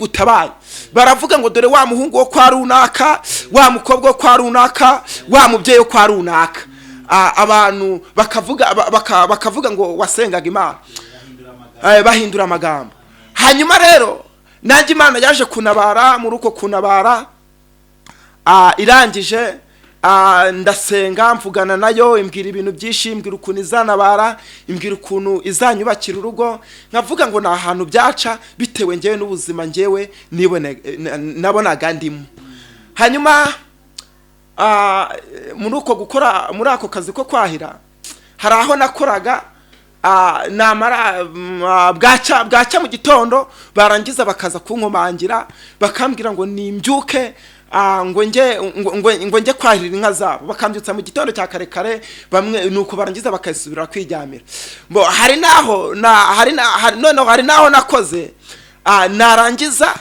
gutabaye baravuga ngo dore wa muhungu wo kwa runaka, wa mukobwa wo kwa runaka, wa mubyeyi wo kwa runaka. Abantu bakavuga ngo wasengaga Imana, bahindura amagambo. Hanyuma rero nanjye Imana yaje kunabara muri uko kunabara, irangije ndasenga mvugana nayo, imbwira ibintu byinshi, imbwira ukuntu izanabara, imbwira ukuntu izanyubakira urugo. Nkavuga ngo na hantu byaca bitewe ngewe n'ubuzima ngewe nabonaga ndimo. Hanyuma muri uko gukora muri ako kazi ko kwahira, hari aho nakoraga namara bwaca mu gitondo barangiza bakaza kunkomangira bakambwira ngo nimbyuke ngo nge kwahirira inka zabo. Bakambyutsa mu gitondo cya kare kare, bamwe nuko barangiza bakasubira kwijyamira. Bo hari naho nakoze narangiza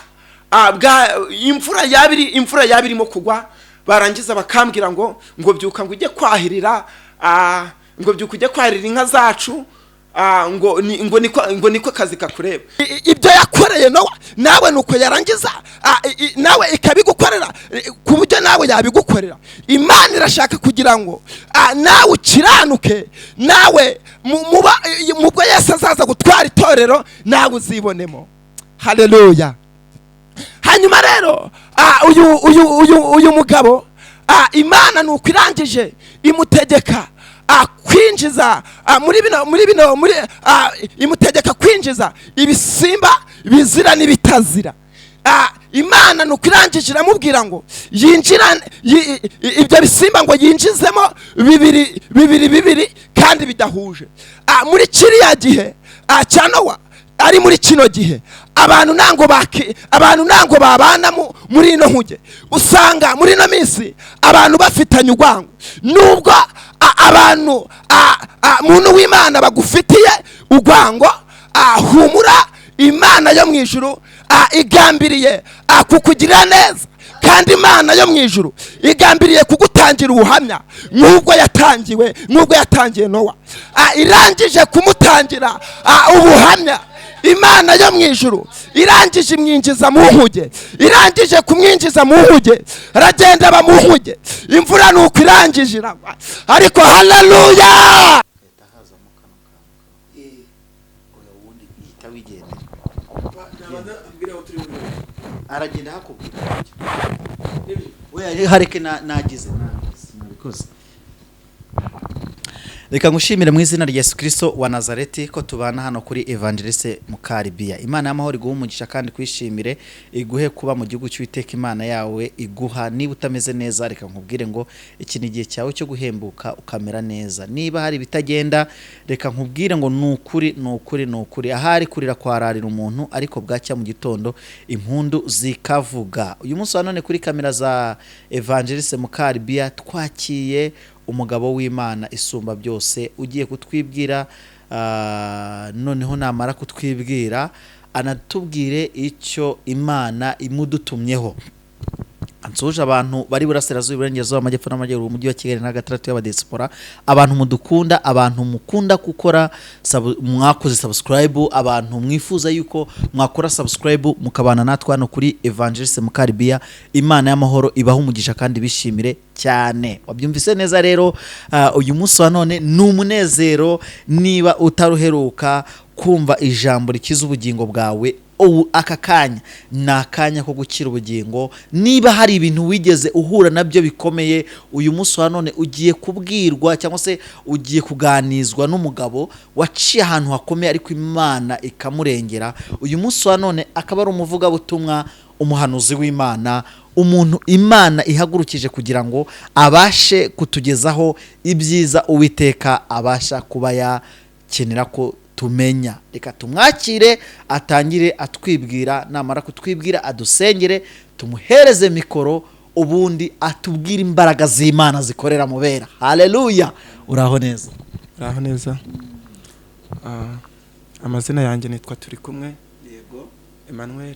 imvura yabirimo kugwa, barangiza bakambwira ngo byuka ngo ujye kwahirira inka zacu, ngo niko kazi kakureba. Ibyo yakoreye nawe nuko yarangiza nawe ikabigukorera ku buryo nawe yabigukorera. Imana irashaka kugira ngo nawe ukiranuke, nawe mubwo Yesu azaza gutwara itorero nawe uzibonemo. Haleluya. Hanyuma rero uyu mugabo Imana nuko irangije imutegeka kwinjiza imutegeka kwinjiza ibisimba bizira n'ibitazira. Imana nuko irangije iramubwira ngo yinjira ibyo bisimba ngo yinjizemo bibiri kandi bidahuje. Muri kiriya gihe cya Nowa, ari muri kino gihe abantu nango babana muri ino nkuge. Usanga muri ino minsi abantu bafitanye urwango, nubwo abantu muntu w'Imana bagufitiye urwango, humura, Imana yo mu ijuru igambiriye kukugirira neza. Kandi Imana yo mu ijuru igambiriye kugutangira ubuhamya nk'ubwo yatangiye Nowa. Irangije kumutangira ubuhamya, Imana yo mu ijuru irangije imwinjiza mu nkuge. Irangije kumwinjiza mu nkuge, aragenda aba mu nkuge. Imvura nuko irangije iragwa, ariko haleluya. Aragenda hakubwira we hareke nagize nabikoze. Reka ngushimire mu izina rya Yesu Kristo wa Nazareti ko tubana hano kuri Evangeliste Mukaribiya. Imana y'amahoro iguha umugisha kandi kwishimire, iguhe kuba mu gihugu cy'Uwiteka Imana yawe iguha. Niba utameze neza, reka nkubwire ngo iki ni igihe cyawe cyo guhembuka ukamera neza. Niba hari bitagenda, reka nkubwire ngo nukuri ahari kurira kwararira umuntu, ariko bwacya mu gitondo impundu zikavuga. Uyu munsi wa none kuri kamera za Evangeliste Mukaribiya twakiye umugabo w'Imana isumba byose, ugiye kutwibwira noneho namara kutwibwira anatubwire icyo Imana imudutumyeho. Ansuje abantu bari burasirazuba, iburengerazuba, amajyepfo n'amajyaruguru, umujyi wa Kigali na gatandatu y'abadiaspora, abantu mudukunda, abantu mukunda gukora mwakoze subscribe, abantu mwifuza yuko mwakora subscribe mukabana natwe hano kuri Evangeliste Mukaribiya. Imana y'amahoro ibaha umugisha kandi bishimire cyane. Wabyumvise neza rero, uyu munsi wa none n'umunezero. Niba utaruheruka kumva ijambo rikiza ubugingo bwawe, aka kanya ni akanya ko gukira ubugingo. Niba hari ibintu wigeze uhura nabyo bikomeye, uyu munsi wa none ugiye kubwirwa cyangwa se ugiye kuganizwa n'umugabo waciye ahantu hakomeye ariko Imana ikamurengera. Uyu munsi wa none akaba ari umuvugabutumwa, umuhanuzi w'Imana, umuntu Imana ihagurukije kugira ngo abashe kutugezaho ibyiza Uwiteka abasha kuba yakenera ko tumenya. Reka tumwakire atangire atwibwira, namara kutwibwira adusengere, tumuhereze mikoro, ubundi atubwire imbaraga z'Imana zikorera mubera. Haleluya. Uraho neza? Uraho neza. Amazina yanjye nitwa Turikumwe. Yego. Emmanuel.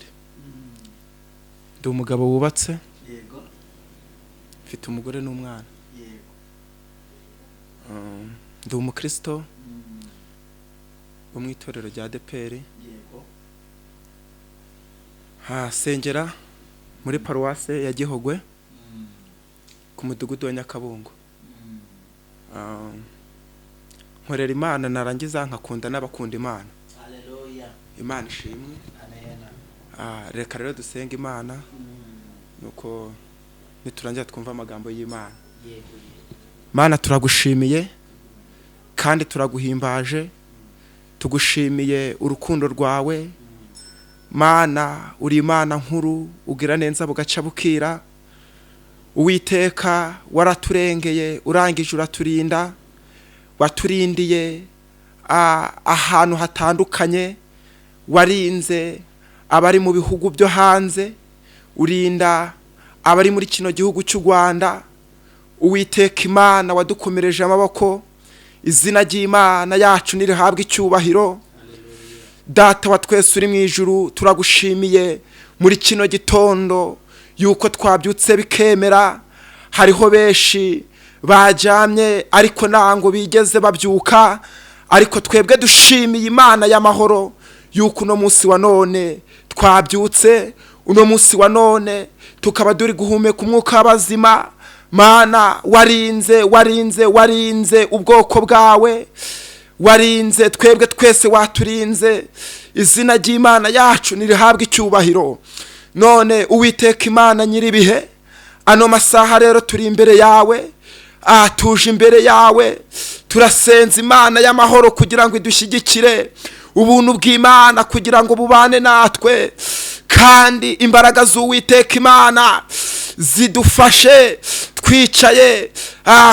Ndi umugabo wubatse. Yego. Mfite umugore n'umwana. Yego. Ndi umukristo wo mu itorero rya ADPR. Yego. sengera muri paruwase ya Gihogwe ku mudugudu wa Nyakabungo. Nkorera Imana narangiza nkakunda n'abakunda Imana. Haleluya. Imana ishimwe. Amen. Reka rero dusenga Imana nuko niturangira twumva amagambo y'Imana. Mana turagushimiye kandi turaguhimbaje, tugushimiye urukundo rwawe. Mana uri Imana nkuru, ugira neza bugaca bukira. Uwiteka waraturengeye, urangije uraturinda, waturindiye ahantu hatandukanye, warinze abari mu bihugu byo hanze, urinda abari muri kino gihugu cy'u Rwanda. Uwiteka Imana wadukomereje amaboko, izina ry'Imana yacu nirihabwe icyubahiro. Data wa twese uri mu ijuru, turagushimiye muri kino gitondo yuko twabyutse bikemera. Hariho benshi bajamye ariko nango bigeze babyuka, ariko twebwe dushimiye Imana y'amahoro yuko uno munsi wa none twabyutse, uno munsi wa none tukaba duri guhumeka umwuka w'abazima. Mana warinze ubwoko bwawe, warinze twebwe twese, waturinze. Izina ry'Imana yacu nirihabwe icyubahiro. None Uwiteka Imana nyiribihe, ano masaha rero turi imbere yawe, tuje imbere yawe, turasenza Imana y'amahoro kugira ngo idushyigikire, ubuntu bw'Imana kugira ngo bubane natwe, kandi imbaraga z'Uwiteka Imana zidufashe twicaye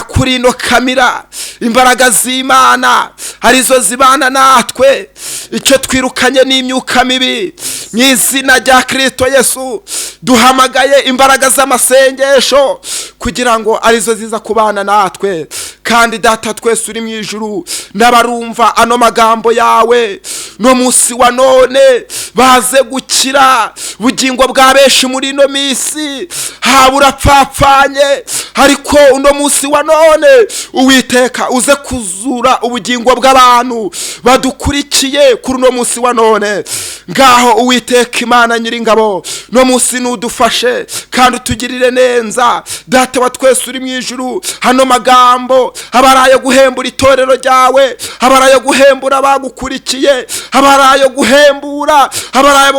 kuri ino kamera. Imbaraga z'Imana arizo zibana natwe, icyo twirukanye n'imyuka mibi mu izina rya Kristo Yesu. Duhamagaye imbaraga z'amasengesho kugira ngo arizo ziza kubana natwe. Kandi Data twese uri mu ijuru, n'abarumva ano magambo yawe no munsi wa none baze gukira bugingo bwa benshi muri ino misi. Habura pfapfanye, ariko uno munsi wa none Uwiteka uze kuzura ubugingo bw'abantu badukurikiye kuri uno munsi wa none. Ngaho Uwiteka Imana nyiringabo, no munsi nudufashe kandi utugirire neza. Data wa twese uri mu ijuru, hano magambo abarayo guhembura itorero ryawe, abarayo guhembura abagukurikiye, abarayo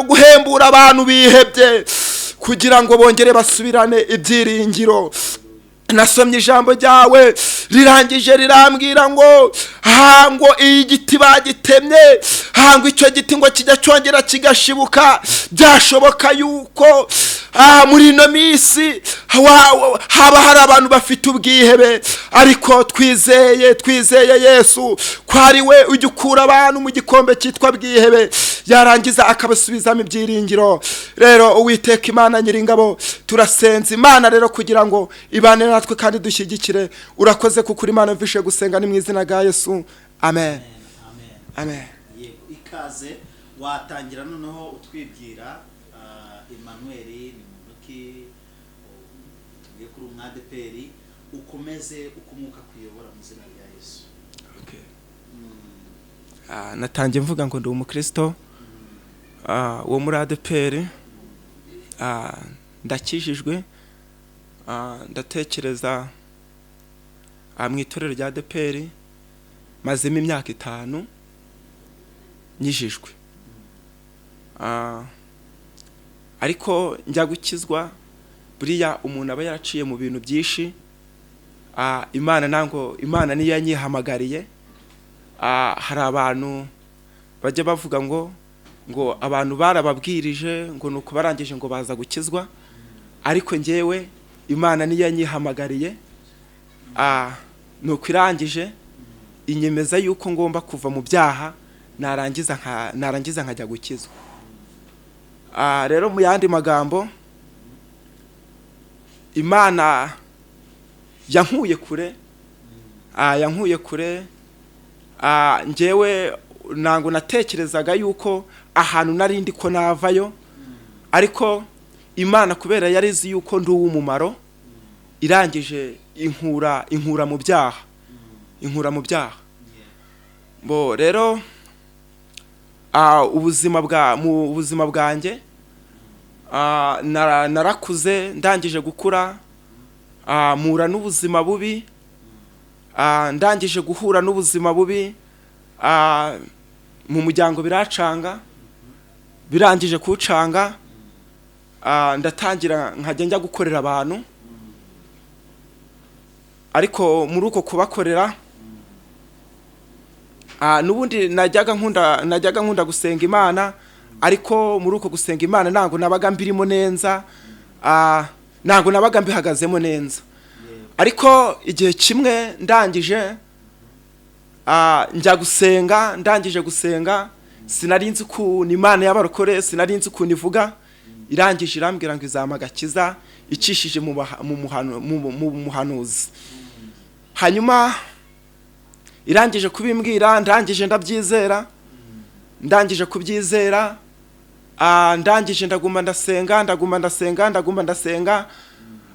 guhembura abantu bihebye, kugira ngo bongere basubirane ibyiringiro. Nasomye ijambo ryawe rirangije rirambwira ngo hango igiti bagitemye, hango icyo giti ngo kijya cyongera kigashibuka. Byashoboka yuko muri ino misi haba hari abantu bafite ubwihebe, ariko twizeye Yesu ko ari we ujya ukura abantu mu gikombe cyitwa bwihebe, yarangiza akabasubizamo ibyiringiro. Rero Uwiteka Imana nyiringabo, turasenza Imana rero kugira ngo ibane natwe kandi dushyigikire. Urakoze kuko uri Imana mvishe gusenga, ni mu izina rya Yesu. Amen. Ikaze watangira noneho utwibwira Emmanuel ni muntu ki, tugiye kuri umwadeperi, ukomeze ukumuka kuyobora mu izina rya Yesu. Natangiye mvuga ngo ndi umukristo wo muri adeperi. Ndakijijwe, ndatekereza mu itorero rya adeperi mazemo imyaka 5 nyijijwe. Ariko njya gukizwa, buriya umuntu aba yaraciye mu bintu byinshi. Imana niyo yanyihamagariye. Hari abantu bajya bavuga ngo abantu barababwirije ngo nuko barangije ngo baza gukizwa, ariko njyewe Imana niyo yanyihamagariye. Nuko irangije inyemeza yuko ngomba kuva mu byaha, narangiza nkajya gukizwa. Rero mu yandi magambo, Imana yankuye kure. Njyewe ntango natekerezaga yuko ahantu narindi ko navayo, ariko Imana kubera yarizi yuko ndi uw'umumaro, irangije inkura mu byaha. Bo rero ubuzima bwanjye narakuze ndangije gukura mpura n'ubuzima bubi ndangije guhura n'ubuzima bubi mu muryango biracanga birangije kucanga ndatangira nkajya njya gukorera abantu ariko muri uko kubakorera nubundi najyaga nkunda gusenga Imana ariko muri uko gusenga Imana ntabwo nabaga mbirimo neza ntabwo nabaga mbihagazemo neza ariko igihe kimwe ndangije njya gusenga ndangije gusenga sinarinzi ukuntu Imana y'abarokore sinarinzi ukuntu ivuga irangije irambwira ngo izamagakiza icishije mu Muhanuzi hanyuma irangije kubimbwira ndangije ndabyizera ndangije kubyizera ndangije ndaguma ndasenga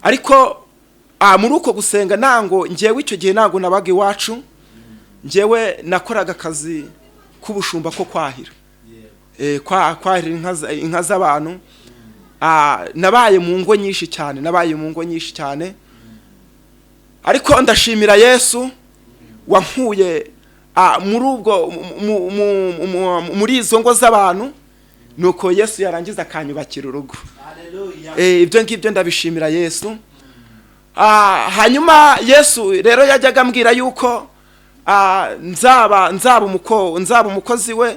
ariko muri uko gusenga nango ngewe icyo gihe nago nabaga iwacu ngewe nakoraga akazi k'ubushumba ko kwahira kwahira inka z'abantu nabaye mu ngo nyinshi cyane ariko ndashimira Yesu wankuye muri izo ngo z'abantu nuko Yesu yarangiza akanyubakira urugo ibyo ngibyo ndabishimira Yesu hanyuma Yesu rero yajyaga ambwira yuko nzaba umukozi we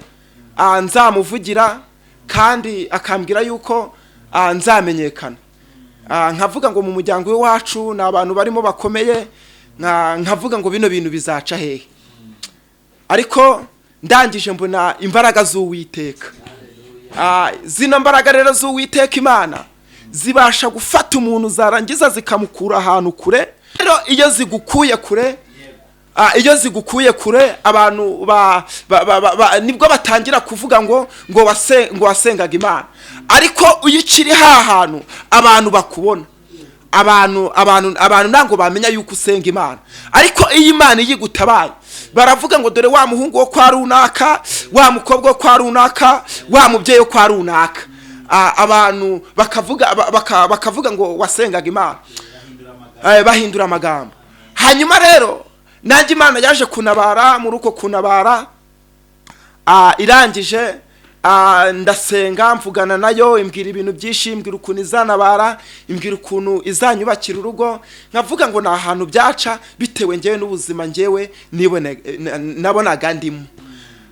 nzamuvugira kandi akambwira yuko nzamenyekana nkavuga ngo mu muryango w'iwacu ni abantu barimo bakomeye nkavuga ngo bino bintu bizaca hehe ariko ndangije mbona imbaraga z'Uwiteka zino mbaraga rero z'Uwiteka Imana zibasha gufata umuntu zarangiza zikamukura ahantu kure rero iyo zigukuye kure abantu nibwo batangira kuvuga ngo wasengaga Imana ariko iyo ukiri hantu abantu bakubona abantu ntango bamenya yuko usenga Imana ariko iyo Imana yigutabaye baravuga ngo dore wa muhungu wo kwa runaka wa mukobwa wo kwa runaka wa mubyeyi wo kwa runaka abantu bakavuga ngo wasengaga Imana bahindura amagambo hanyuma rero nanjye Imana yaje kunabara muri uko kunabara irangije ndasenga mvugana nayo imbwira ibintu byinshi imbwira ukuntu izanabara imbwira ukuntu izanyubakira urugo nkavuga ngo ni ahantu byaca bitewe ngewe n'ubuzima ngewe nabonaga ndimo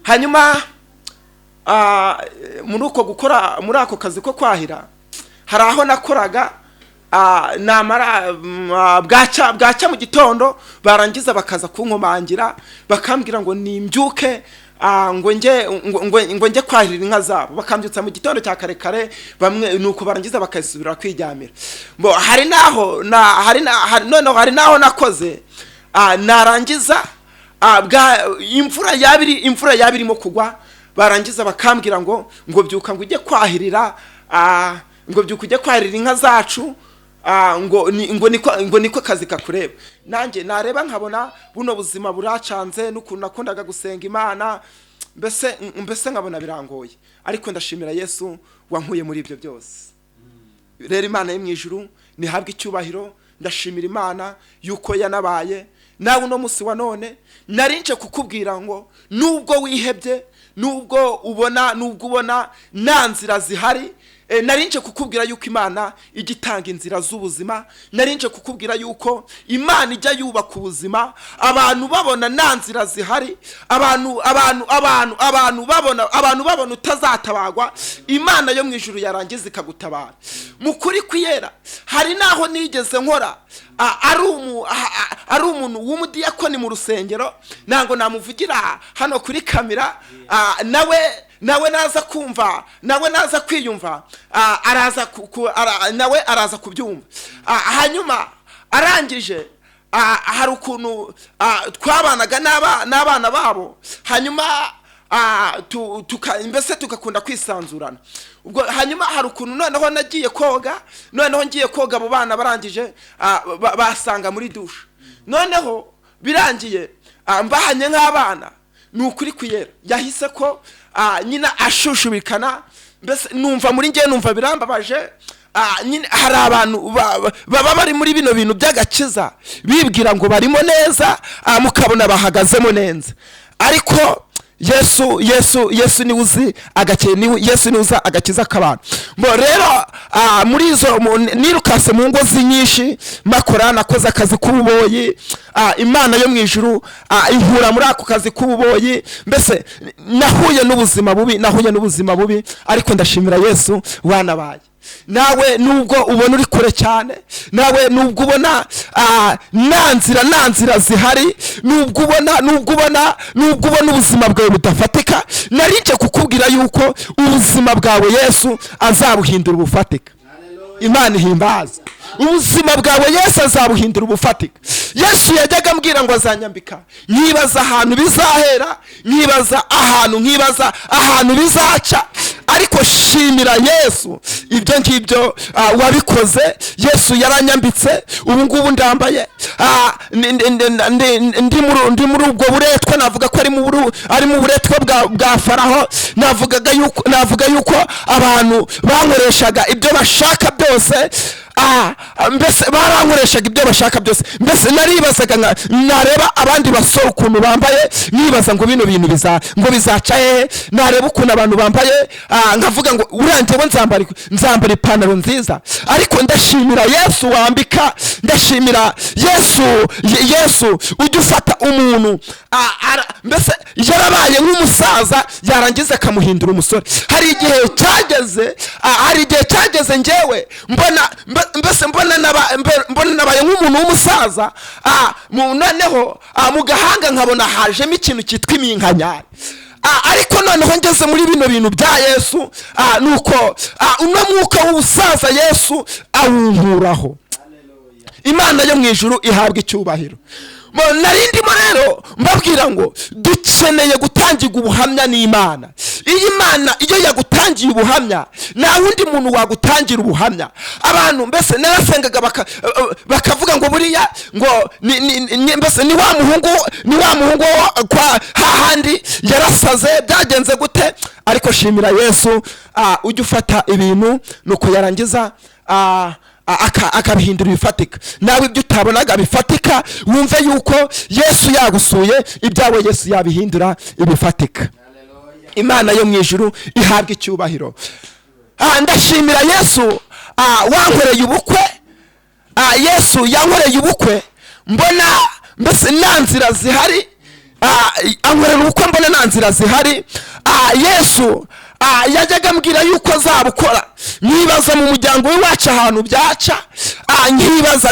hanyuma muri uko gukora muri ako kazi ko kwahira hari aho nakoraga namara bwaca mu gitondo barangiza bakaza kunkomangira bakambwira ngo nimbyuke ngo nge kwahirira inka zabo bakambyutsa mu gitondo cya kare bamwe nuko barangiza bakasubira kwijyamira hari naho nakoze narangiza imvura yabirimo kugwa barangiza bakambwira ngo byuka ngo ujye kwahirira inka zacu ngo niko kazi kakureba nanjye nareba nkabona buno buzima buracanze n'ukuntu nakundaga gusenga Imana mbese nkabona birangoye ariko ndashimira Yesu wankuye muri ibyo byose rero Imana yo mu ijuru nihabwe icyubahiro ndashimira Imana yuko yanabaye nawe uno munsi wa none narinje kukubwira ngo nubwo wihebye nubwo ubona nta nzira zihari narinje kukubwira yuko Imana igitanga inzira z'ubuzima narinje kukubwira yuko Imana ijya yubaka ubuzima abantu babona nta nzira zihari abantu babona utazatabagwa Imana yo mu ijuru yarangiza ikagutabara mu kuri kwiyera hari naho nigeze nkora ari umuntu w'umudiyakoni mu rusengero nango namuvugira hano kuri kamera nawe naza kumva nawe naza kwiyumva nawe araza kubyumva hanyuma arangije hari ukuntu twabanaga n'abana babo hanyuma mbese tugakunda kwisanzurana ubwo hanyuma hari ukuntu noneho ngiye koga abo bana barangije basanga muri dushe noneho birangiye mbahanye nk'abana ni ukuri kwiyera yahise ko nyina ashushubikana mbese numva muri ngiye numva birambabaje. Nyine hari abantu baba bari muri bino bintu by'agakiza bibwira ngo barimo neza, mukabona bahagazemo neza, ariko Yesu ni uzi Yesu ni uza agakiza k'abantu. Bo rero muri izo nirukase mu ngo nyinshi makora nakoze akazi k'ububoyi, Imana yo mu ijuru ihura muri ako kazi k'ububoyi, mbese nahuye n'ubuzima bubi, ariko ndashimira Yesu wanabaye. Nawe nubwo ubona uri kure cyane, nawe nubwo ubona nanzira zihari, nubwo ubona ubuzima bwawe budafatika, narije kukubwira yuko ubuzima bwawe Yesu azabuhindura ubufatika. Imana ihimbaza. Ubuzima bwawe Yesu azabuhindura ubufatika. Yesu yajyaga ambwira ngo azanyambika, nkibaza ahantu bizahera, nkibaza ahantu bizaca, ariko shimira Yesu ibyo ngibyo wabikoze. Yesu yaranyambitse, ubu ngubu ndambaye, ndi muri ubwo buretwa, navuga ko ari mu buretwa bwa Faraho. navuga yuko abantu bankoreshaga ibyo bashaka byose, mbese barankoreshaga ibyo bashaka byose. Mbese naribazaga nareba abandi basore ukuntu bambaye, nibaza ngo bino bintu bizaca hehe. Nareba ukuntu abantu bambaye, nkavuga ngo urangiye nzambara ipantaro nziza. Ariko ndashimira Yesu wambika, ndashimira Yesu ujya ufata umuntu mbese yarabaye nk'umusaza yarangiza akamuhindura umusore. Hari igihe cyageze njyewe mbona nabaye nk'umuntu w'umusaza, noneho mu gahanga nkabona hajemo ikintu cyitwa iminkanyari. Ariko noneho ngeze muri bino bintu bya Yesu, nuko uno mwuka w'ubusaza Yesu awunkuraho. Imana yo mu ijuru ihabwa icyubahiro. Narindimo rero mbabwira ngo dukeneye gutangirwa ubuhamya n'Imana. Imana iyo yagutangiye ubuhamya, nta wundi muntu wagutangira ubuhamya. Abantu mbese narasengaga bakavuga ngo buriya ngo mbese ni wa muhungu kwa hahandi yarasaze, byagenze gute. Ariko shimira Yesu ujya ufata ibintu nuko yarangiza akabihindura ibifatika. Nawe ibyo utabonaga bifatika, wumve yuko Yesu yagusuye, ibyawe Yesu yabihindura ibifatika. Imana yo mu ijuru ihabwa icyubahiro. Ndashimira Yesu wankoreye ubukwe. Yesu yankoreye ubukwe, mbona mbese nanzira zihari, ankorera ubukwe mbona nanzira zihari. Yesu yajyaga ambwira yuko azabukora. Nkibaza mu muryango w'iwacu ahantu byaca, nkibaza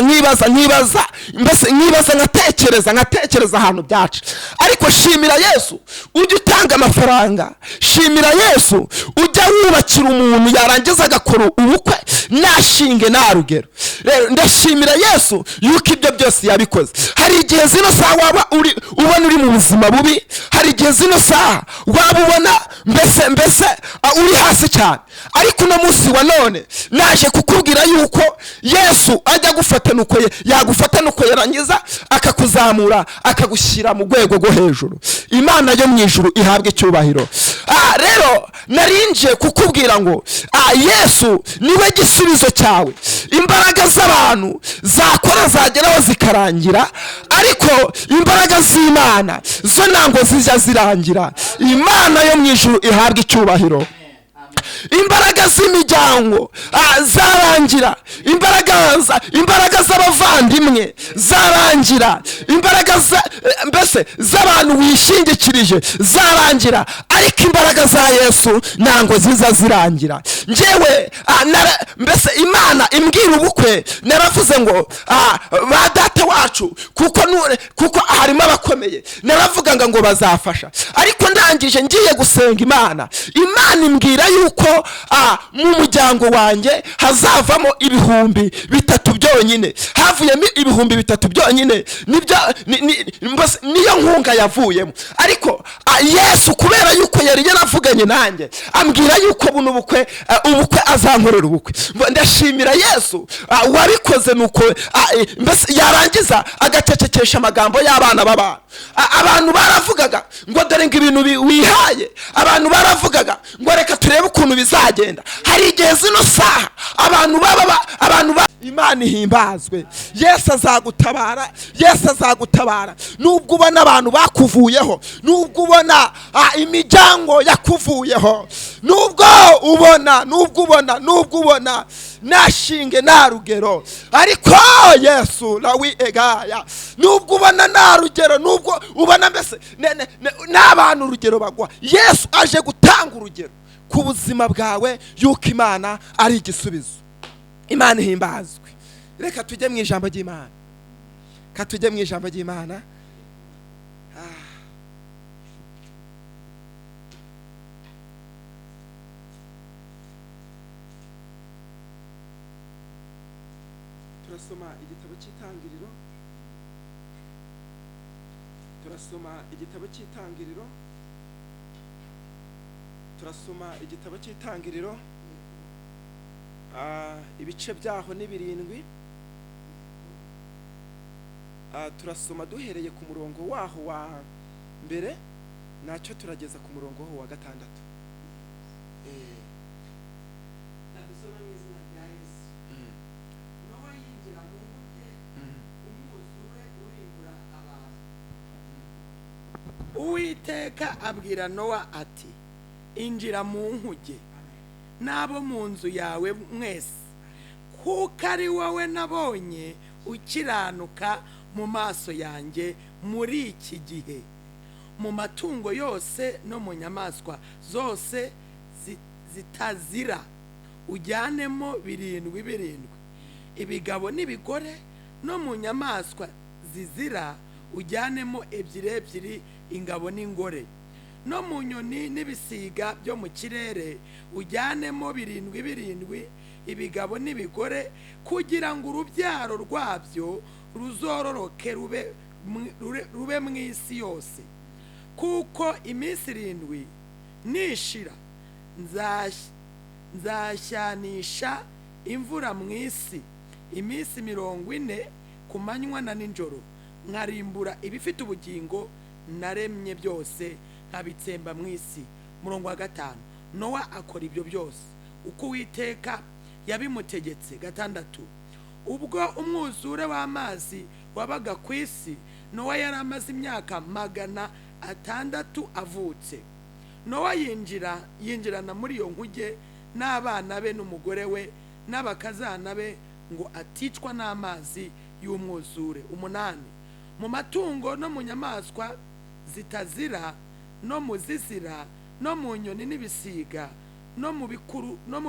mbese nkatekereza ahantu byaca. Ariko shimira Yesu ujya utanga amafaranga, shimira Yesu ujya wubakira umuntu yarangiza agakora ubukwe nashinge nta rugero. Rero ndashimira Yesu yuko ibyo byose yabikoze. Hari igihe zino saha waba ubona uri mu buzima bubi, hari igihe zino saha waba ubona mbese uri hasi cyane, ariko uno munsi wa none naje kukubwira yuko Yesu ajya gufata nuko yagufata nuko yarangiza akakuzamura akagushyira mu rwego rwo hejuru. Imana yo mu ijuru ihabwa icyubahiro. Rero narinje kukubwira ngo Yesu niwe gisubizo cyawe. Imbaraga z'abantu zakora zageraho zikarangira, ariko imbaraga z'Imana zo ntango zijya zirangira. Imana yo mu ijuru ihabwa icyubahiro. Imbaraga z'imiryango zarangira, imbaraga z'abavandimwe zarangira, imbaraga mbese z'abantu wishingikirije zarangira, ariko imbaraga za Yesu ntango ziza zirangira. Njyewe mbese Imana imbwira ubukwe, naravuze ngo ba data wacu kuko harimo abakomeye, naravuga ngo bazafasha. Ariko ndangije ngiye gusenga Imana imbwira yuko mu muryango wanjye hazavamo 3,000 byonyine. Havuyemo 3,000 byonyine, niyo nkunga yavuyemo. Ariko Yesu kubera yuko yari yaravuganye nanjye, ambwira yuko buno ubukwe azankorera ubukwe. Ndashimira agashimira Yesu wabikoze nuko mbese yarangiza agacecekesha amagambo y'abana b'abantu. Abantu baravugaga ngo dore ngo ibintu wihaye, abantu baravugaga ngo reka turebe ukuntu bizagenda. Hari igihe zino saha abantu Imana ihimbazwe. Yesu azagutabara, Yesu azagutabara. Nubwo ubona abantu bakuvuyeho, nubwo ubona imiryango yakuvuyeho, nubwo ubona nashinge na rugero, ariko Yesu rawi egaya. Nubwo ubona na rugero, nubwo ubona mbese n'abantu urugero bagwa, Yesu aje gutanga urugero ku buzima bwawe yuko Imana ari igisubizo. Imana ihimbazwe. Reka tujye mu ijambo ry'Imana. Turasoma igitabo cy'Itangiriro. Ibice byaho ni 7. Turasoma duhereye ku murongo waho wa mbere, nacyo turageza ku murongo wa 6. Ndasoma mu izina rya Yesu. Nowa yinjira mu nkuge, umwuzure urimbura abantu. Uwiteka abwira Nowa ati, injira mu nkuge n'abo mu nzu yawe mwese, kuko ari wowe nabonye ukiranuka mu maso yanjye muri iki gihe. Mu matungo yose no mu nyamaswa zose zitazira ujyanemo 7, ibigabo n'ibigore, no mu nyamaswa zizira ujyanemo 2, ingabo n'ingore, no mu nyoni n'ibisiga byo mu kirere ujyanemo 7, ibigabo n'ibigore, kugira ngo urubyaro rwabyo ruzororoke rube mu isi yose. Kuko iminsi 7 nishira nzashyanisha imvura mu isi iminsi 40 ku manywa na nijoro, nkarimbura ibifite ubugingo naremye byose, nkabitsemba mu isi. Murongo wa 5. Nowa akora ibyo byose uko Uwiteka yabimutegetse. 6. Ubwo umwuzure w'amazi wabaga ku isi, Nowa yari amaze imyaka 600 avutse. Nowa yinjirana muri iyo nkuge n'abana be n'umugore we n'abakazana be, ngo aticwa n'amazi y'umwuzure. 8. Mu matungo no mu nyamaswa zitazira, no mu zizira, no mu nyoni n'ibisiga, no mu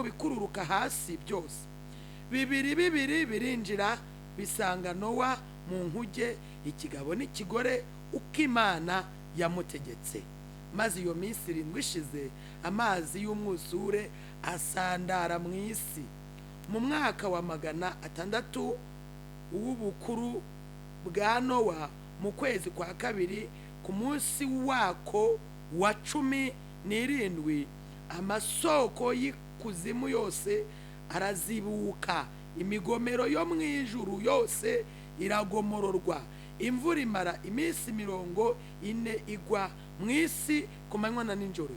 bikururuka hasi byose, 2 birinjira bisanga Nowa mu nkuge, ikigabo n'ikigore, uko Imana yamutegetse. Maze iyo minsi 7 ishize, amazi y'umwuzure asandara mu isi. Mu mwaka wa 600 w'ubukuru bwa Nowa, mu kwezi kwa 2, ku munsi wako wa 17, amasoko y'ikuzimu yose arazibuka, imigomero yo mu ijuru yose iragomororwa. Imvura imara iminsi 40 igwa mu isi ku manywa na nijoro.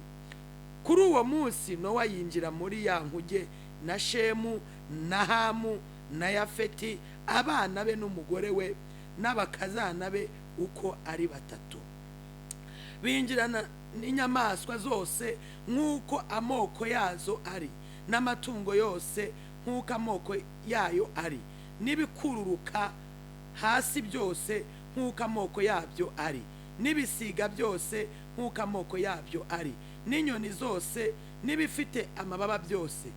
Kuri uwo munsi Nowa yinjira muri ya nkuge na Shemu na Hamu na Yafeti, abana be n'umugore we n'abakazana be uko ari 3. Binjirana n'inyamaswa zose nk'uko amoko yazo ari, n'amatungo yose nk'uko amoko yayo ari, n'ibikururuka hasi byose nk'uko amoko yabyo ari, n'ibisiga byose nk'uko amoko yabyo ari, n'inyoni zose n'ibifite amababa byose.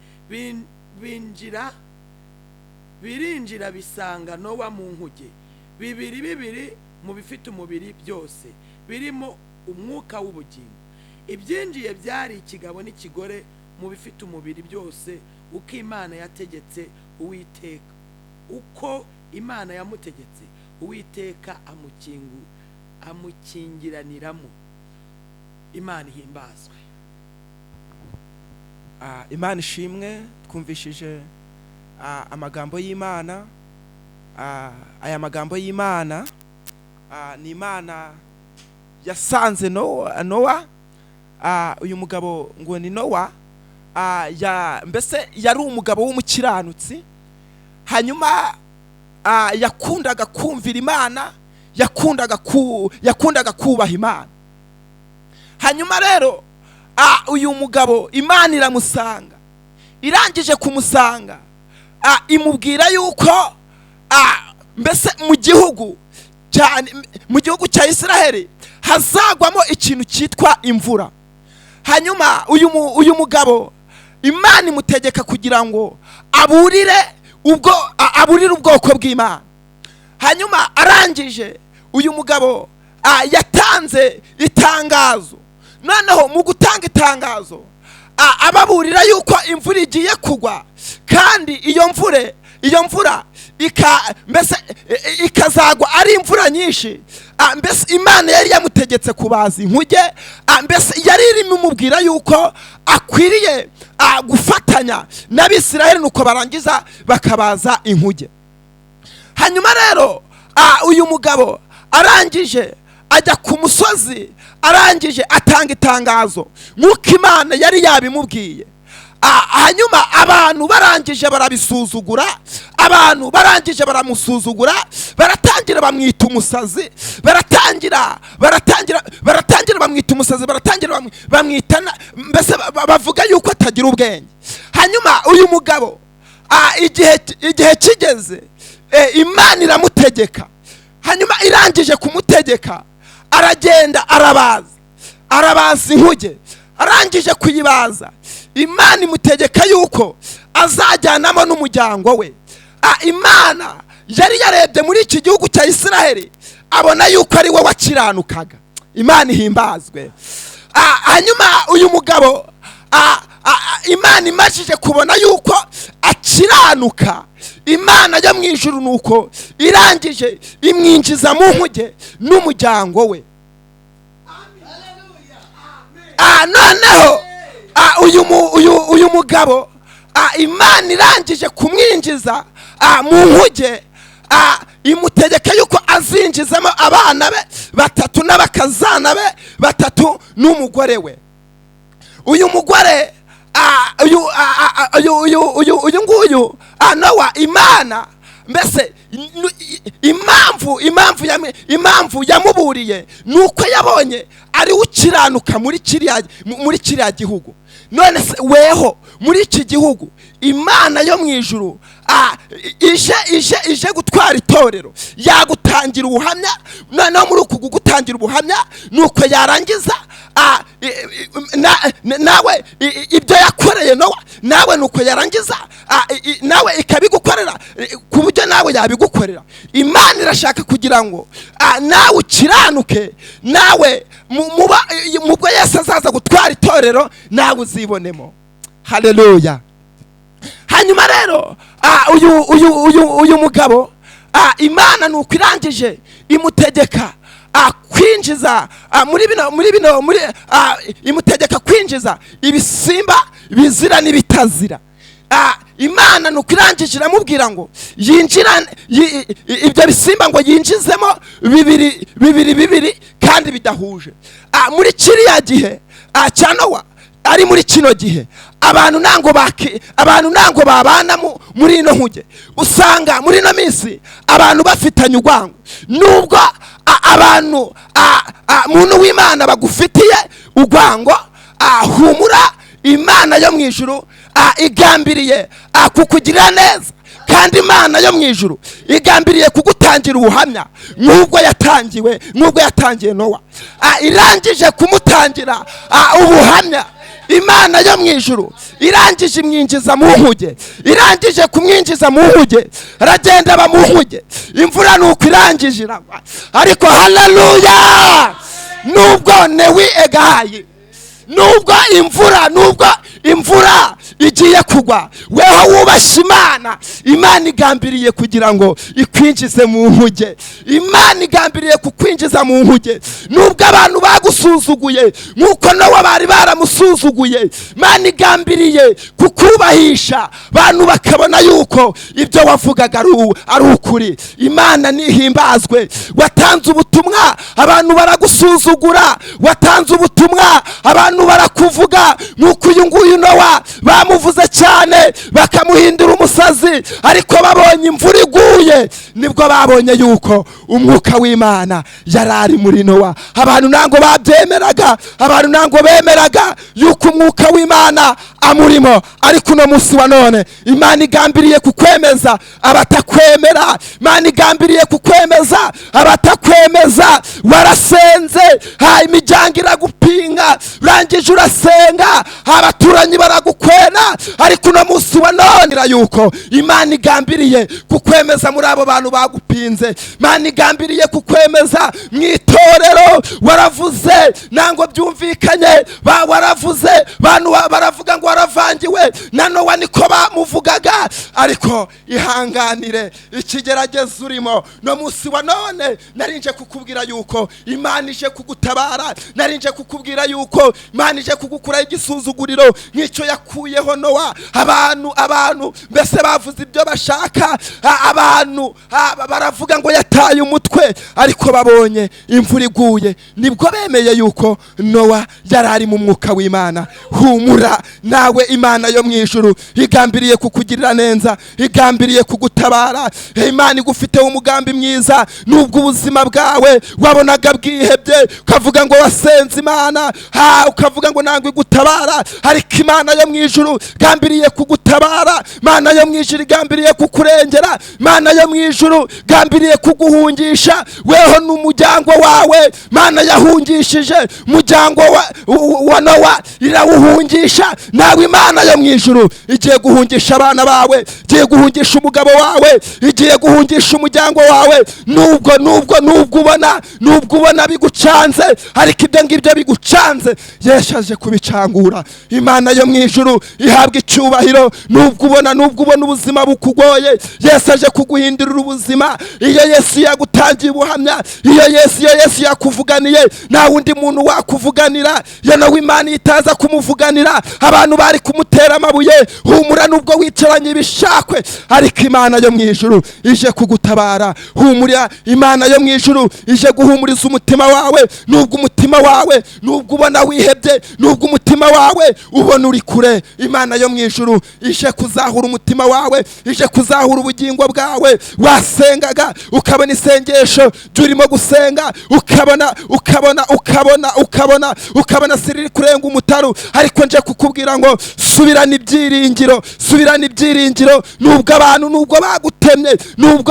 Birinjira bisanga Nowa mu nkuge, 2 mu bifite umubiri byose, birimo umwuka w'ubugingo. Ibyinjiye byari ikigabo n'ikigore mu bifite umubiri byose, uko Imana yategetse Uwiteka. Uko Imana yamutegetse Uwiteka amukingiraniramo. Imana ihimbazwe. Imana ishimwe. Twumvishije amagambo y'Imana. Aya magambo y'Imana ni Imana yasanze Nowa. Uyu mugabo ngo ni Nowa, mbese yari umugabo w'umukiranutsi, hanyuma yakundaga kumvira Imana, yakundaga kubaha Imana. Hanyuma rero uyu mugabo Imana iramusanga, irangije kumusanga imubwira yuko mbese mu gihugu cya Isiraheli hazagwamo ikintu cyitwa imvura. Hanyuma uyu mugabo Imana imutegeka kugira ngo aburire ubwoko bw'Imana. Hanyuma arangije uyu mugabo yatanze itangazo. Noneho mu gutanga itangazo ababurira yuko imvura igiye kugwa, kandi iyo mvura ikazagwa ari imvura nyinshi. Mbese Imana yari yamutegetse kubaza inkuge, mbese yari irimo umubwira yuko akwiriye gufatanya n'Abisiraheli nuko barangiza bakabaza inkuge. Hanyuma rero uyu mugabo arangije ajya ku musozi, arangije atanga itangazo nk'uko Imana yari yabimubwiye. Hanyuma abantu barangije barabisuzugura, baratangira bamwita umusazi, baratangira bamwita mbese bavuga yuko atagira ubwenge. Hanyuma uyu mugabo igihe kigeze, Imana iramutegeka. Hanyuma irangije kumutegeka, aragenda arabaza inkuge. Arangije kuyibaza, Imana imutegeka yuko azajyanamo n'umuryango we. Imana yari yarebye muri iki gihugu cya Isiraheli, abona yuko ari we wakiranukaga. Imana ihimbazwe. Hanyuma uyu mugabo Imana imajije kubona yuko akiranuka, Imana yo mu ijuru nuko irangije imwinjiza mu nkuge n'umuryango we. Noneho uyu mugabo Imana irangije kumwinjiza mu nkuge, imutegeka yuko azinjizamo abana be 3 n'abakazana be 3 n'umugore we. Uyu mugore uyu nguyu Nowa, Imana mbese impamvu yamuburiye nuko yabonye ari ukiranuka muri kiriya gihugu. None se weho muri iki gihugu Imana yo mu ijuru ije gutwara itorero, yagutangira ubuhamya. Noneho muri uku gutangira ubuhamya nuko yarangiza nawe ibyo yakoreye Nowa, nawe nuko yarangiza nawe ikabigukorera ku buryo nawe yabigukorera. Imana irashaka kugira ngo nawe ukiranuke, nawe mubwo Yesu azaza gutwara itorero nawe uzibonemo. Haleluya. Hanyuma rero uyu mugabo Imana nuko irangije imutegeka kwinjiza imutegeka kwinjiza ibisimba bizira n'ibitazira. Imana nuko irangije iramubwira ngo yinjira ibyo bisimba ngo yinjizemo bibiri kandi bidahuje. Muri kiriya gihe cya Nowa, ari muri kino gihe abantu nango babana muri ino nkuge. Usanga muri ino minsi abantu bafitanye urwango, nubwo abantu muntu w'Imana bagufitiye urwango, humura, Imana yo mu ijuru igambiriye kukugirira neza, kandi Imana yo mu ijuru igambiriye kugutangira ubuhamya nk'ubwo yatangiye Nowa. Irangije kumutangira ubuhamya, Imana yo mu ijuru irangije imwinjiza mu nkuge. Irangije kumwinjiza mu nkuge, aragenda aba mu nkuge. Imvura nuko irangije iragwa, ariko haleluya, nubwo newi egaye, nubwo imvura igiye kugwa, weho wubashye Imana, Imana igambiriye kugira ngo ikwinjize mu nkuge. Imana igambiriye kukwinjiza mu nkuge. Nubwo abantu bagusuzuguye nkuko Nowa bari baramusuzuguye, Imana igambiriye kukubahisha, abantu bakabona yuko ibyo wavugaga ari ukuri. Imana nihimbazwe. Watanze ubutumwa abantu baragusuzugura, watanze ubutumwa abantu barakuvuga nkuko uyu nguyu Nowa bamuvuze cyane bakamuhindura umusazi, ariko babonye imvura iguye nibwo babonye yuko umwuka w'Imana yarari muri Nowa. Abantu ntango babyemeraga, abantu ntango bemeraga yuko umwuka w'Imana amurimo, ariko uno munsi wa none Imana igambiriye kukwemeza abatakwemera. Imana igambiriye kukwemeza abatakwemeza. Warasenze, imiryango iragupinga, urangije urasenga, abaturanyi baragukwena, ariko uno munsi wa none yuko Imana igambiriye kukwemeza muri abo bantu bagupinze. Imana igambiriye kukwemeza mu itorero. Waravuze nango byumvikanye, waravuze abantu baravuga ngo waravangiwe na Nowa, niko bamuvugaga, ariko ihanganire ikigeragezo urimo. No munsi wa none narinje kukubwira yuko Imana ije kugutabara, narinje kukubwira yuko Imana ije kugukura igisuzuguriro nk'icyo yakuyeho Nowa. Abantu mbese bavuze ibyo bashaka, abantu baravuga ngo yataye umutwe, ariko babonye imvura iguye nibwo bemeye yuko Nowa yarari mu mwuka w'Imana. Humura nawe, Imana yo mu ijuru igambiriye kukugirira neza, igambiriye kugutabara. Imana igufiteho umugambi mwiza. Nubwo ubuzima bwawe wabonaga bwihebye, ukavuga ngo wasenze Imana, ukavuga ngo nangwe gutabara, ariko Imana yo mu ijuru igambiriye kugutabara. Imana yo mu ijuru igambiriye kukurengera. Imana yo mu ijuru igambiriye kuguhungisha. Weho n'umuryango wawe Imana yahungishije, umuryango wa Nowa irawuhungisha. Nawe Imana yo mu ijuru igiye guhungisha abana bawe, igiye guhungisha umugabo wawe, igiye guhungisha umuryango wawe. Nubwo ubona bigucanze, ariko ibyo ngibyo bigucanze yeshaje kubicangura. Imana yo mu ijuru ihabwa icyubahiro. Nubwo ubona ubuzima bukugoye, Yesu aje kuguhindurira ubuzima. Iyo Yesu yagutangiye ubuhamya, iyo Yesu yakuvuganiye, nta wundi muntu wakuvuganira. Iyo nawe Imana itaza kumuvuganira, abantu bari kumutera amabuye. Humura nubwo wicaranye ibishakwe, ariko Imana yo mu ijuru ije kugutabara. Humura, Imana yo mu ijuru ije guhumuriza umutima wawe. Nubwo umutima wawe, nubwo ubona wihebye, nubwo umutima wawe ubona uri kure, Imana yo mu ijuru ije kuzahura umutima wawe, ije kuzahura ubugingo bwawe. Wasengaga ukabona isengesho ryurimo gusenga, ukabona siriri kurenga umutaru, ariko nje kukubwira ngo subirana ibyiringiro. Nubwo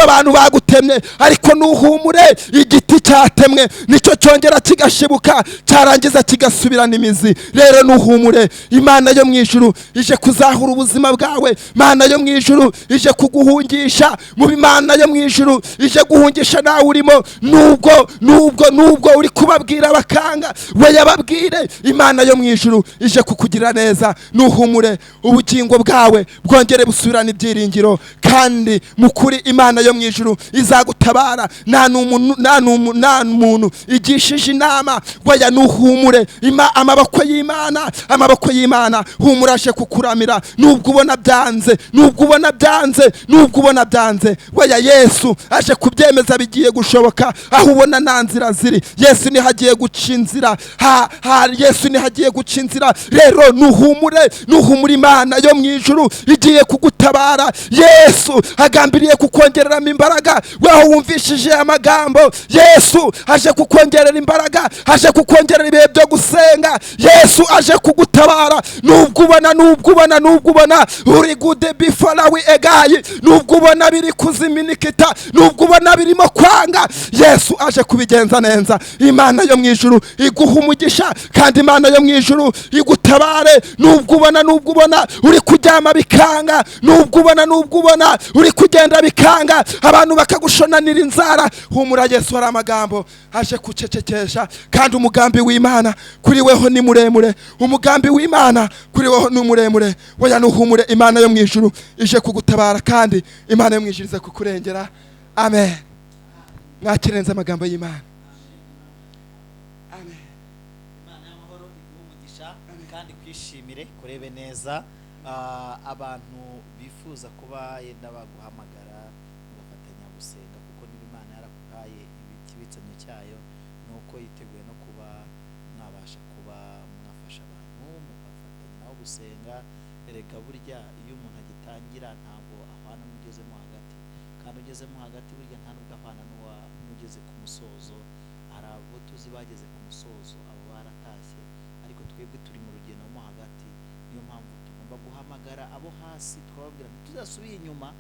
abantu bagutemye, ariko nuhumure, igiti cyatemwe nicyo cyongera kigashibuka, cyarangiza kigasubirana imizi. Rero nuhumure, Imana yo mu ijuru ije kuzahura ubuzima bwawe. Imana yo mu ijuru ije kuguhungisha, mu Imana yo mu ijuru ije guhungisha nawe urimo. Nubwo uri kubabwira bakanga, we yababwire. Imana yo mu ijuru ije kukugirira neza. Nuhumure, ubugingo bwawe bwongere busubirana ibyiringiro, kandi mukuri Imana yo mu ijuru izagutabara. Nta muntu igishije inama, waya nuhumure. Amaboko y'Imana humura aje kukuramira. Nubwo ubona byanze, waya Yesu aje kubyemeza bigiye gushoboka. Aho ubona nta nzira ziri, Yesu ni hagiye guca inzira. Yesu ni hagiye guca inzira. Rero nuhumure, Imana yo mu ijuru igiye kugutabara. Yesu agambiriye kukongereramo imbaraga. Weho wumvishije amagambo, Yesu aje kukongerera imbaraga, aje kukongerera ibihe byo gusenga. Yesu aje kugutabara. Nubwo ubona uri good before we egayi, nubwo ubona biri kuziminikita, nubwo ubona birimo kwanga, Yesu aje kubigenza neza. Imana yo mu ijuru iguha umugisha, kandi Imana yo mu ijuru igutabare. Nubwo ubona uri kuryama bikanga, nubwo ubona mana uri kugenda bikanga abantu bakagushonanira inzara, humura Yesu hari amagambo aje kucecekesha, kandi umugambi w'Imana kuri weho ni muremure, umugambi w'Imana kuri weho ni muremure. Oya nuhumure, Imana yo mwijuru ije kugutabara, kandi Imana yo mwijuru ize kukurengera. Amen. Mwakirenza amagambo y'Imana. Amen. Imana y'amahoro igumugisha kandi kwishimire kurebe neza abantu bifuza kuba yenda baguhamagara mugafatanya gusenga, kuko niba Imana yarakuhaye ikibitsanyo cyayo nuko yiteguye no kuba mwabasha kuba mwafasha abantu mugafatanya naho gusenga. Erega burya iyo umuntu agitangira ntabwo ahwana n'ugezemo hagati, kandi ugezemo hagati burya nta nubwo ahwana n'ugeze ku musozo. Hari abo tuzi bageze ku musozo, abo baratashye, ariko twebwe turi mu rugendo mo hagati. Niyo mpamvu tugomba guhamagara abo hasi twababwira tudasubiye inyuma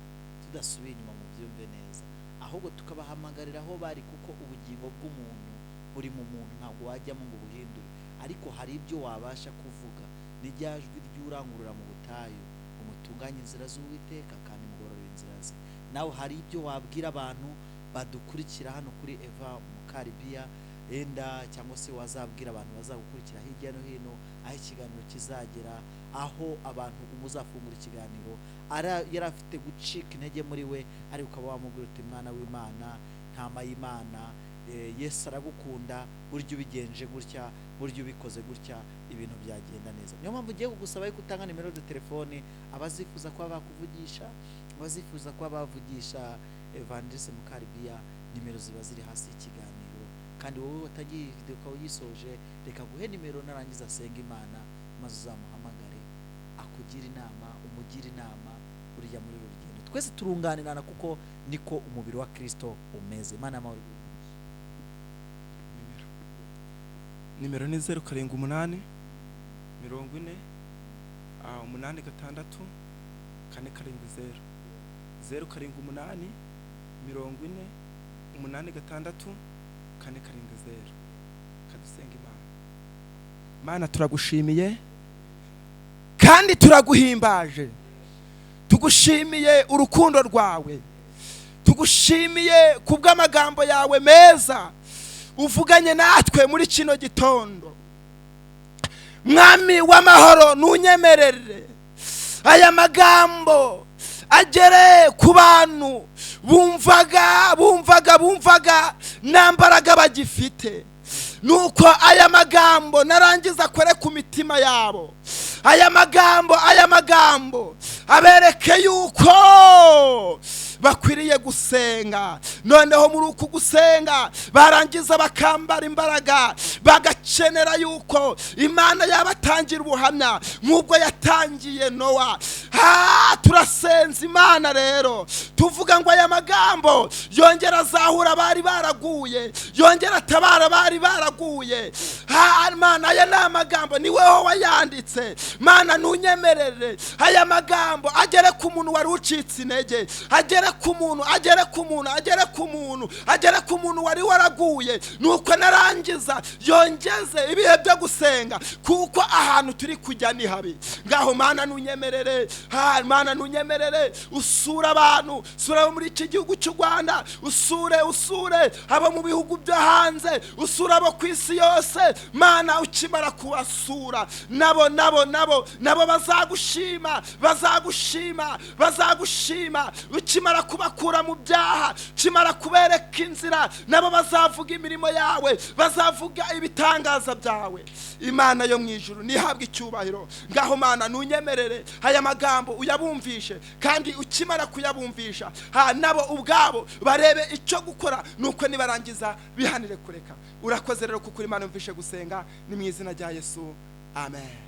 mu byumve neza, ahubwo tukabahamagarira aho bari, kuko ubugingo bw'umuntu buri mu muntu, ntabwo wajyamo ngo buhindure. Ariko hari ibyo wabasha kuvuga, n'iryajwi ry'urangurura mu butayu, umutunganye inzira z'Uwiteka kandi mugororera inzira ze. Nawe hari ibyo wabwira abantu badukurikira hano kuri Eva Mukaribiya, enda cyangwa se wazabwira abantu bazagukurikira hirya no hino, aho ikiganiro kizagera, aho abantu umuzafungura ikiganiro yari afite gucika intege muri we, ariko ukaba wamubwira uti mwana w'Imana, ntama y'Imana, Yesu aragukunda, buryo ubigenje gutya, buryo ubikoze gutya, ibintu byagenda neza. Niyo mpamvu ugiye kugusaba yuko utanga nimero de telefone, abazifuza kuba bakuvugisha, abazifuza kuba bavugisha Evangeliste Mukaribiya, nimero ziba ziri hasi y'ikiganiro. Kandi wowe watagiye video ukaba uyisoje, reka guhe nimero narangiza asenga Imana, maze uzamuhamagare akugira inama, umugira inama uriya muri rugendo. Twese turunganirana kuko niko umubiri wa Kristo umeze. Imana y'amahoro. Nimero ni 078 40 8 6 440 078 40 8 6 440. Kadusenga Imana. Mana turagushimiye kandi turaguhimbaje, tugushimiye urukundo rwawe, tugushimiye kubw'amagambo yawe meza uvuganye natwe muri kino gitondo. Mwami w'amahoro, nunyemerere aya magambo agere ku bantu bumvaga nambaraga bagifite, nuko aya magambo narangiza kore ku mitima yabo. Aya magambo abereke yuko bakwiriye gusenga. Noneho muri uku gusenga barangiza bakambara imbaraga, bagakenera yuko Imana yabatangira ubuhamya nk'ubwo yatangiye Nowa. Turasenza Imana rero, tuvuga ngo aya magambo yongera azahura bari baraguye, yongera atabara bari baraguye. Mana, aya ni amagambo ni wowe wayanditse. Mana nunyemerere aya magambo agere ku muntu wari ucitse intege, agere ku muntu wari waraguye. Nuko narangiza yongeze ibihe byo gusenga, kuko ahantu turi kujya ni habi. Ngaho Mana nunyemerere, Mana nunyemerere usura abantu, usura muri iki gihugu cy'u Rwanda, usure abo mu bihugu byo hanze, usura abo ku isi yose. Mana ukimara kubasura, nabo bazagushima. Ukimara kubakura mu byaha, ukimara kubereka inzira, nabo bazavuga imirimo yawe, bazavuga ibitangaza byawe. Imana yo mwijuru nihabwe icyubahiro. Ngaho Mana nunyemerere aya magambo uyabumvishe, kandi ukimara kuyabumvisha nabo ubwabo barebe icyo gukora, nuko nibarangiza bihanire kureka. Urakoze rero kuko Imana yumvishe gusenga, ni mu izina rya Yesu. Amen.